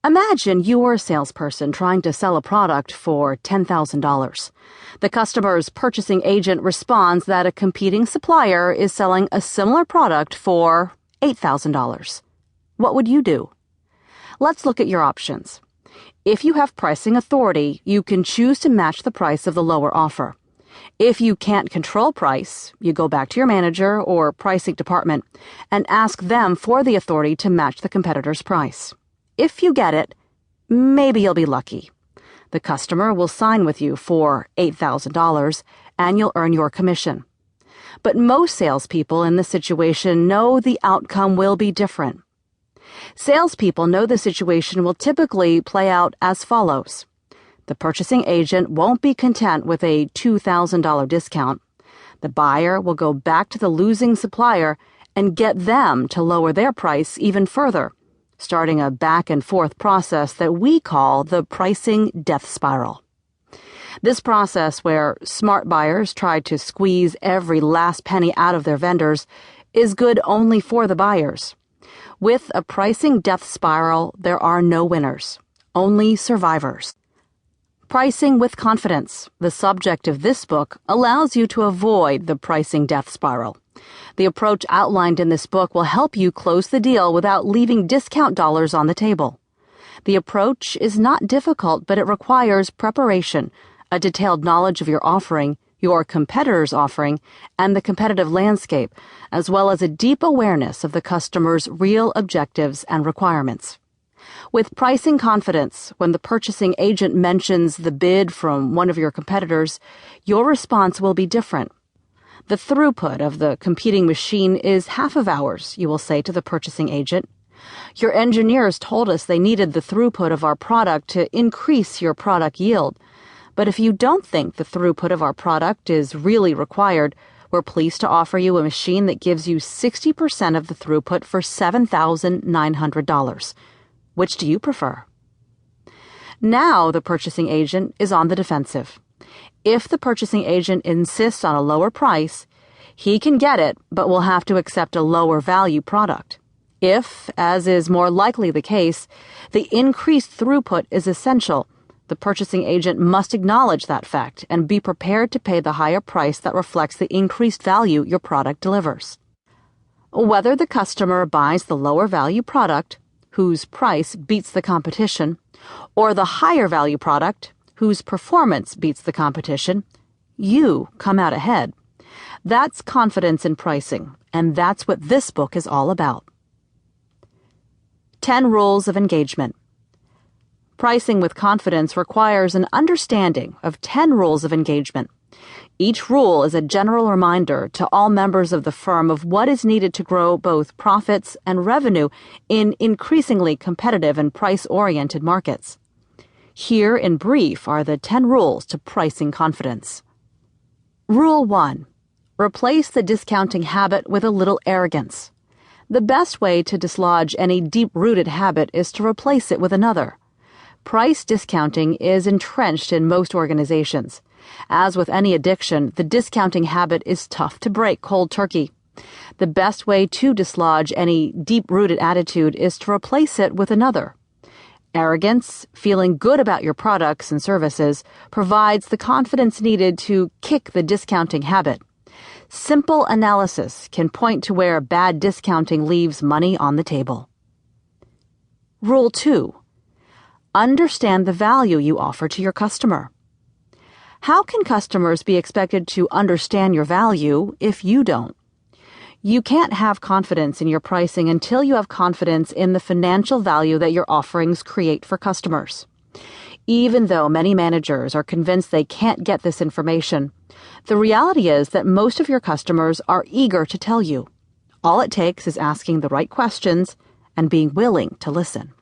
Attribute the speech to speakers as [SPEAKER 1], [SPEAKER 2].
[SPEAKER 1] Imagine you're a salesperson trying to sell a product for $10,000. The customer's purchasing agent responds that a competing supplier is selling a similar product for $8,000. What would you do? Let's look at your options. If you have pricing authority, you can choose to match the price of the lower offer. If you can't control price, you go back to your manager or pricing department and ask them for the authority to match the competitor's price. If you get it, maybe you'll be lucky. The customer will sign with you for $8,000 and you'll earn your commission. But most salespeople in this situation know the outcome will be different. Salespeople know the situation will typically play out as follows. The purchasing agent won't be content with a $2,000 discount. The buyer will go back to the losing supplier and get them to lower their price even further, starting a back-and-forth process that we call the pricing death spiral. This process, where smart buyers try to squeeze every last penny out of their vendors, is good only for the buyers. With a pricing death spiral, there are no winners, only survivors. Pricing with confidence, the subject of this book, allows you to avoid the pricing death spiral. The approach outlined in this book will help you close the deal without leaving discount dollars on the table. The approach is not difficult, but it requires preparation, a detailed knowledge of your offering, your competitor's offering, and the competitive landscape, as well as a deep awareness of the customer's real objectives and requirements. With pricing confidence, when the purchasing agent mentions the bid from one of your competitors, your response will be different. The throughput of the competing machine is half of ours, you will say to the purchasing agent. Your engineers told us they needed the throughput of our product to increase your product yield. But if you don't think the throughput of our product is really required, we're pleased to offer you a machine that gives you 60% of the throughput for $7,900. Which do you prefer? Now the purchasing agent is on the defensive. If the purchasing agent insists on a lower price, he can get it, but will have to accept a lower value product. If, as is more likely the case, the increased throughput is essential, the purchasing agent must acknowledge that fact and be prepared to pay the higher price that reflects the increased value your product delivers. Whether the customer buys the lower value product, whose price beats the competition, or the higher value product, whose performance beats the competition, you come out ahead. That's confidence in pricing, and that's what this book is all about. 10 Rules of Engagement. Pricing with confidence requires an understanding of 10 rules of engagement. Each rule is a general reminder to all members of the firm of what is needed to grow both profits and revenue in increasingly competitive and price-oriented markets. Here, in brief, are the 10 rules to pricing confidence. Rule 1. Replace the discounting habit with a little arrogance. The best way to dislodge any deep-rooted habit is to replace it with another. Price discounting is entrenched in most organizations. As with any addiction, the discounting habit is tough to break cold turkey. The best way to dislodge any deep-rooted attitude is to replace it with another. Arrogance, feeling good about your products and services, provides the confidence needed to kick the discounting habit. Simple analysis can point to where bad discounting leaves money on the table. Rule 2. Understand the value you offer to your customer. How can customers be expected to understand your value if you don't? You can't have confidence in your pricing until you have confidence in the financial value that your offerings create for customers. Even though many managers are convinced they can't get this information, the reality is that most of your customers are eager to tell you. All it takes is asking the right questions and being willing to listen.